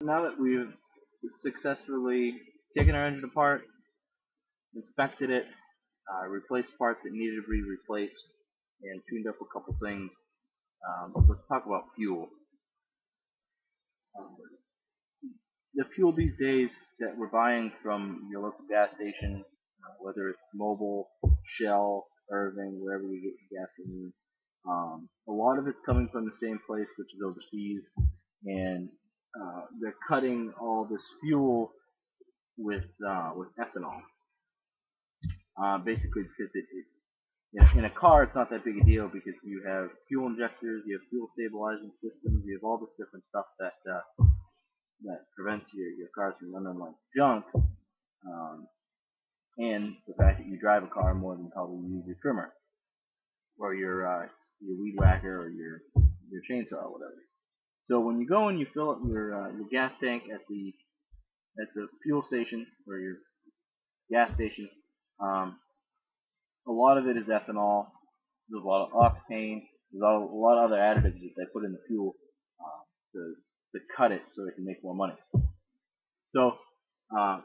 Now that we've successfully taken our engine apart, inspected it, replaced parts that needed to be replaced, and tuned up a couple things, let's talk about fuel. Um, the fuel these days that we're buying from your local gas station, whether it's Mobile, Shell, Irving, wherever you get your gasoline, a lot of it's coming from the same place, which is overseas, and they're cutting all this fuel with ethanol. Basically, because in a car it's not that big a deal because you have fuel injectors, you have fuel stabilizing systems, you have all this different stuff that prevents your cars from running like junk. Um, and the fact that you drive a car more than probably you use your trimmer or your weed whacker or your chainsaw or whatever. So when you go and you fill up your gas tank at the fuel station or your gas station, um, a lot of it is ethanol. There's a lot of octane. There's a lot of other additives that they put in the fuel to cut it so they can make more money. So uh,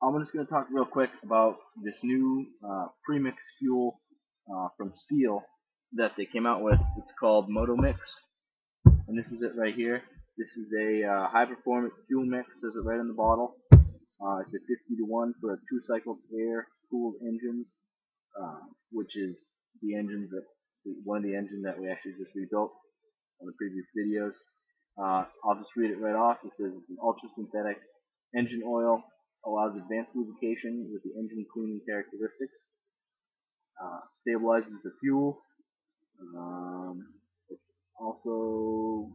I'm just going to talk real quick about this new premix fuel from Steel that they came out with. It's called MotoMix, and this is it right here. This is a high performance fuel mix, says it right on the bottle. It's a 50 to 1 for a 2-cycle air cooled engines, which is the engines that one of the engines that we actually just rebuilt on the previous videos. I'll just read it right off. It says it's an ultra synthetic engine oil, allows advanced lubrication with the engine cleaning characteristics, stabilizes the fuel. It also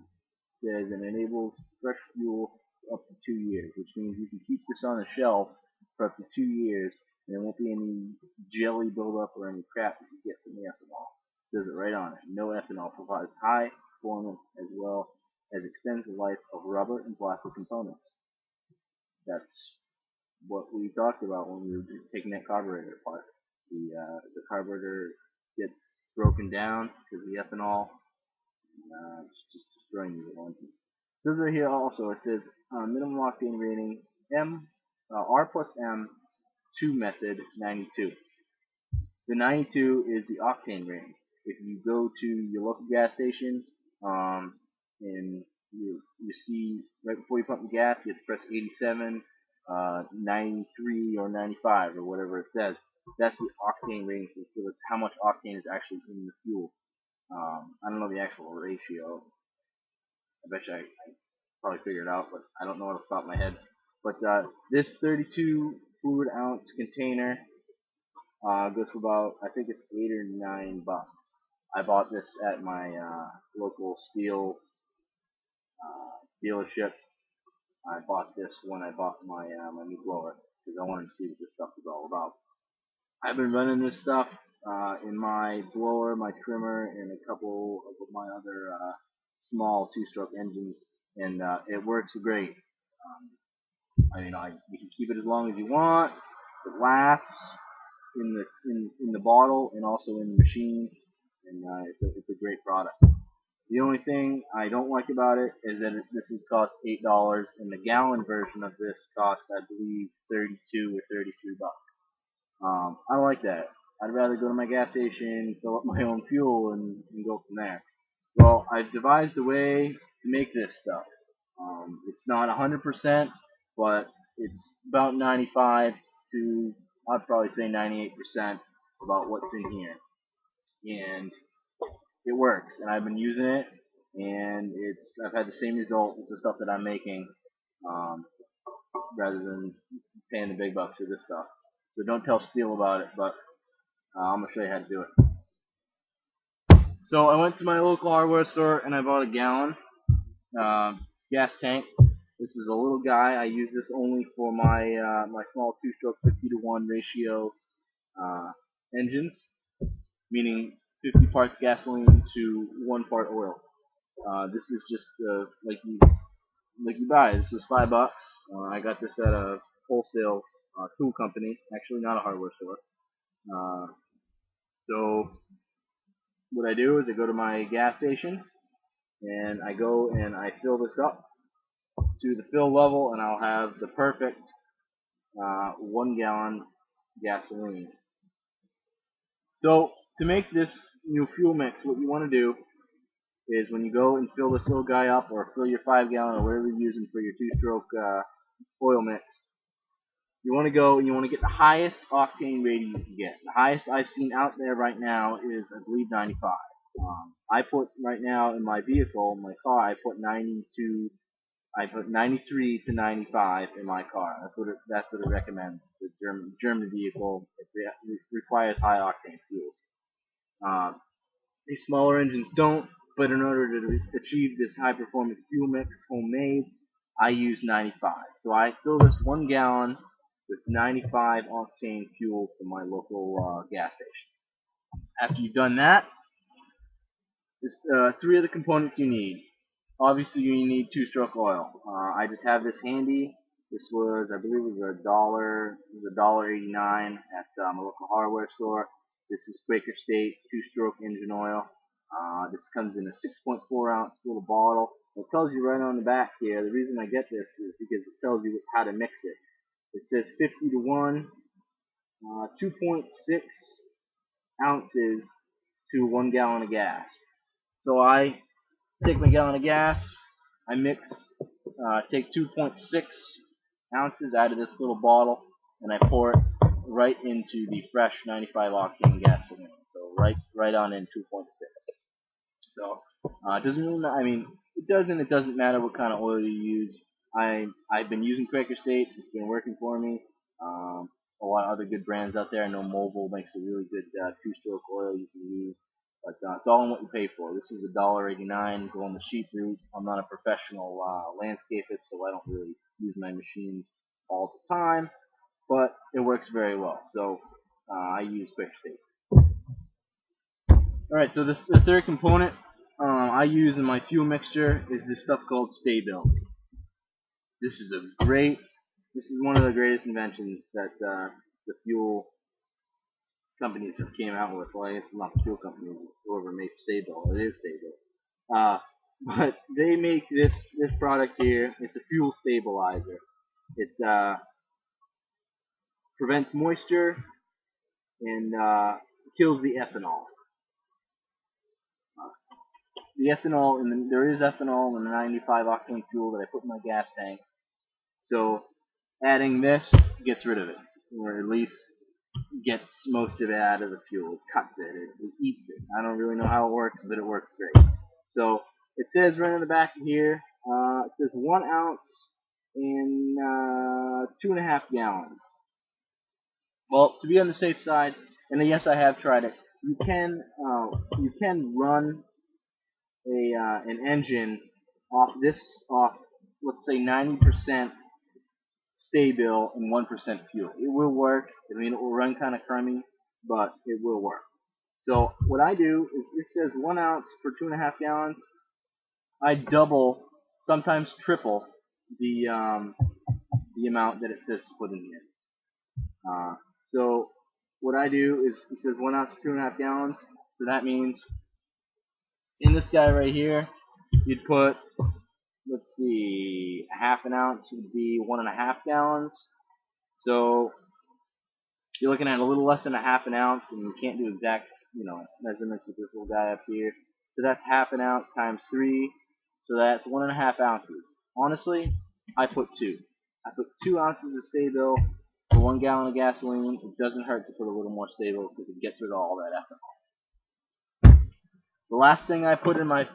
says it enables fresh fuel for up to 2 years, which means you can keep this on a shelf for up to 2 years, and there won't be any jelly buildup or any crap that you get from the ethanol. It says it right on it. No ethanol provides high performance as well as extends the life of rubber and plastic components. That's what we talked about when we were taking that carburetor apart. The carburetor gets broken down because the ethanol it's just destroying these ones. It says right here also, it says minimum octane rating R plus M 2 method 92. The 92 is the octane rating. If you go to your local gas station and you see right before you pump the gas, you have to press 87, 93, or 95, or whatever it says. That's the octane rating, so it's how much octane is actually in the fuel. I don't know the actual ratio. I bet you I probably figured it out, but I don't know it off the top of my head. But this 32 fluid ounce container goes for about, I think it's $8 or $9. I bought this at my local steel dealership. I bought this when I bought my new blower because I wanted to see what this stuff was all about. I've been running this stuff in my blower, my trimmer, and a couple of my other small two-stroke engines, and it works great. You can keep it as long as you want. It lasts in the bottle and also in the machine, and it's a great product. The only thing I don't like about it is that this has cost $8, and the gallon version of this cost, I believe, 32 or 33 bucks. I don't like that. I'd rather go to my gas station, fill up my own fuel, and go from there. Well, I've devised a way to make this stuff. It's not 100%, but it's about 95 to, I'd probably say 98% about what's in here. And it works, and I've been using it, and I've had the same result with the stuff that I'm making, um, rather than paying the big bucks for this stuff. So don't tell Steel about it, but I'm gonna show you how to do it. So I went to my local hardware store and I bought a gallon gas tank. This is a little guy. I use this only for my small two-stroke 50 to 1 ratio engines, meaning 50 parts gasoline to 1 part oil. This is just like you buy. This is $5. I got this at a wholesale tool company, actually not a hardware store. So what I do is I go to my gas station and I go and I fill this up to the fill level, and I'll have the perfect 1 gallon gasoline. So to make this new fuel mix, what you want to do is when you go and fill this little guy up, or fill your 5 gallon or whatever you're using for your 2-stroke oil mix, you want to go and you want to get the highest octane rating you can get. The highest I've seen out there right now is, I believe, 95. I put right now in my vehicle, my car, I put 93 to 95 in my car. That's what it recommends. The German vehicle, it requires high octane fuel. These smaller engines don't, but in order to achieve this high performance fuel mix homemade, I use 95. So I fill this 1 gallon with 95 octane fuel from my local gas station. After you've done that, there's 3 of the components you need. Obviously, you need 2-stroke oil. I just have this handy. This was, I believe, it was $1.89 at my local hardware store. This is Quaker State 2-stroke engine oil. This comes in a 6.4 ounce little bottle. It tells you right on the back here. The reason I get this is because it tells you how to mix it. It says 50 to 1, 2.6 ounces to 1 gallon of gas. So I take my gallon of gas, I mix, take 2.6 ounces out of this little bottle, and I pour it right into the fresh 95 octane gasoline. So right on in 2.6. So it doesn't really matter. I mean, it doesn't matter what kind of oil you use. I've been using Quaker State. It's been working for me. A lot of other good brands out there. I know Mobil makes a really good 2-stroke oil you can use. But it's all in what you pay for. This is $1.89 going the cheap route. I'm not a professional landscapist, so I don't really use my machines all the time, but it works very well. So I use Quaker State. Alright, so the third component I use in my fuel mixture is this stuff called Sta-Bil. This is one of the greatest inventions that the fuel companies have came out with. Well, it's not the fuel company, whoever makes Sta-Bil. It is Sta-Bil. But they make this product here. It's a fuel stabilizer. It prevents moisture and kills the ethanol. There is ethanol in the 95 octane fuel that I put in my gas tank. So adding this gets rid of it, or at least gets most of it out of the fuel. It cuts it, it eats it. I don't really know how it works, but it works great. So it says right on the back of here, it says 1 ounce in 2.5 gallons. Well, to be on the safe side, and yes, I have tried it. You can run an engine off let's say 90% Sta-Bil and 1% fuel. It will work. I mean, it will run kind of crummy, but it will work. So what I do is, it says 1 ounce for 2.5 gallons. I double, sometimes triple the amount that it says to put in here. So what I do is, it says 1 ounce for 2.5 gallons. So that means in this guy right here, you'd put, let's see, a half an ounce would be 1.5 gallons. So you're looking at a little less than a half an ounce, and you can't do exact, measurements with this little guy up here. So that's half an ounce times 3. So that's 1.5 ounces. Honestly, I put 2. I put 2 ounces of Sta-Bil for 1 gallon of gasoline. It doesn't hurt to put a little more Sta-Bil because it gets rid of all that ethanol. The last thing I put in my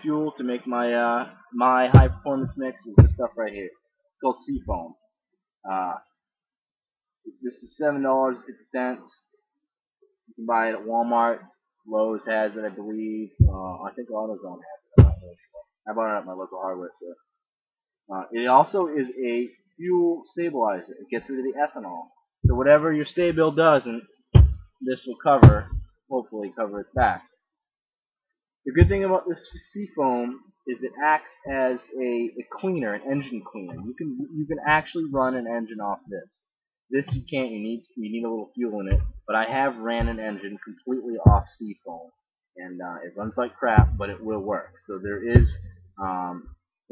fuel to make my my high performance mix is this stuff right here. It's called Seafoam. This is $7.50. You can buy it at Walmart. Lowe's has it, I believe. I think AutoZone has it. I'm not really sure. I bought it at my local hardware store. It also is a fuel stabilizer. It gets rid of the ethanol. So whatever your Sta-Bil doesn't, this will hopefully cover its back. The good thing about this Seafoam is it acts as a cleaner, an engine cleaner. You can actually run an engine off this. This you can't. You need a little fuel in it. But I have ran an engine completely off Seafoam, and it runs like crap, but it will work. So there is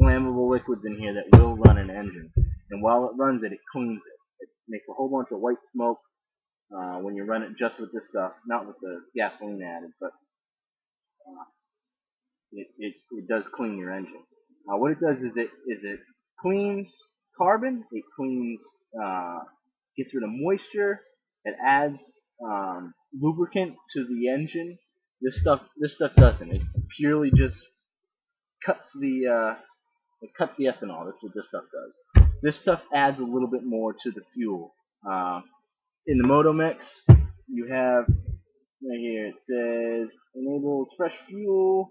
flammable liquids in here that will run an engine. And while it runs it, it cleans it. It makes a whole bunch of white smoke when you run it just with this stuff, not with the gasoline added, but uh, it does clean your engine. What it does is it cleans carbon, it cleans, gets rid of moisture, it adds lubricant to the engine. This stuff doesn't. It purely just cuts the ethanol. That's what this stuff does. This stuff adds a little bit more to the fuel. In the Moto Mix, you have right here. It says enables fresh fuel,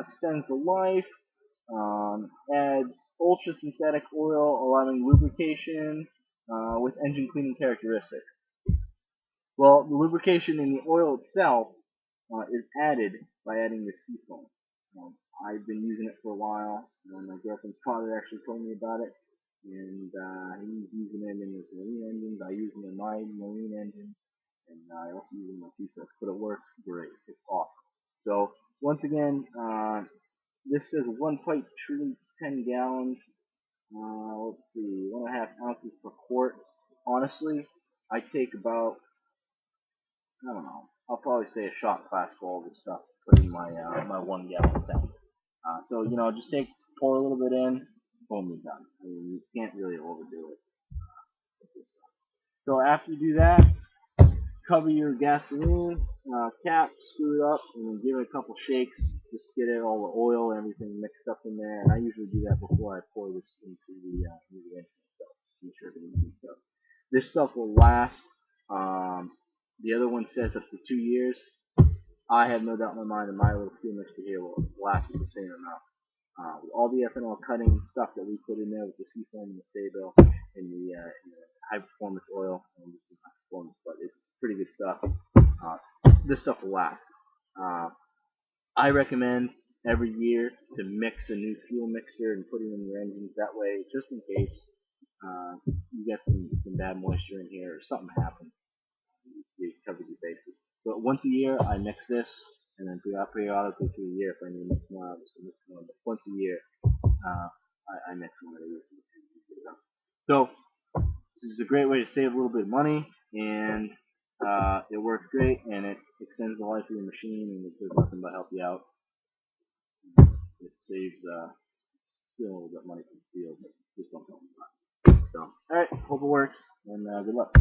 extends the life, adds ultra synthetic oil, allowing lubrication with engine cleaning characteristics. Well, the lubrication in the oil itself is added by adding the seafoam. I've been using it for a while, and my girlfriend's father actually told me about it, and he's using it in his marine engines. I use it in my marine engine, and I also use it in my T-Sex, but it works great. It's awesome. So, once again, this says one pipe treats 10 gallons. Let's see, 1.5 ounces per quart. Honestly, I take about, I don't know, I'll probably say a shot glass full of this stuff to put in my 1 gallon tank. So, just pour a little bit in, boom, you're done. I mean, you can't really overdo it. So after you do that, cover your gasoline cap, screw it up, and then give it a couple shakes. Just get it all the oil and everything mixed up in there. And I usually do that before I pour this into the engine itself. Just make sure everything's mixed up. This stuff will last. The other one says up to 2 years. I have no doubt in my mind that my little fuel mixture here will last the same amount. With all the ethanol cutting stuff that we put in there with the seafoam and the Sta-Bil and the high performance oil, and this is high performance, but it's pretty good stuff. This stuff will last. I recommend every year to mix a new fuel mixture and put it in your engines. That way, just in case you get some bad moisture in here or something happens, you cover your bases. But once a year, I mix this, and then periodically through the year, if I need to mix more, I'll just mix more. But once a year, I mix one of these. So this is a great way to save a little bit of money, and it works great, and it extends the life of your machine, and it does nothing but help you out. It saves still a little bit of money from steel, but just don't tell me about it. So, alright, hope it works, and good luck.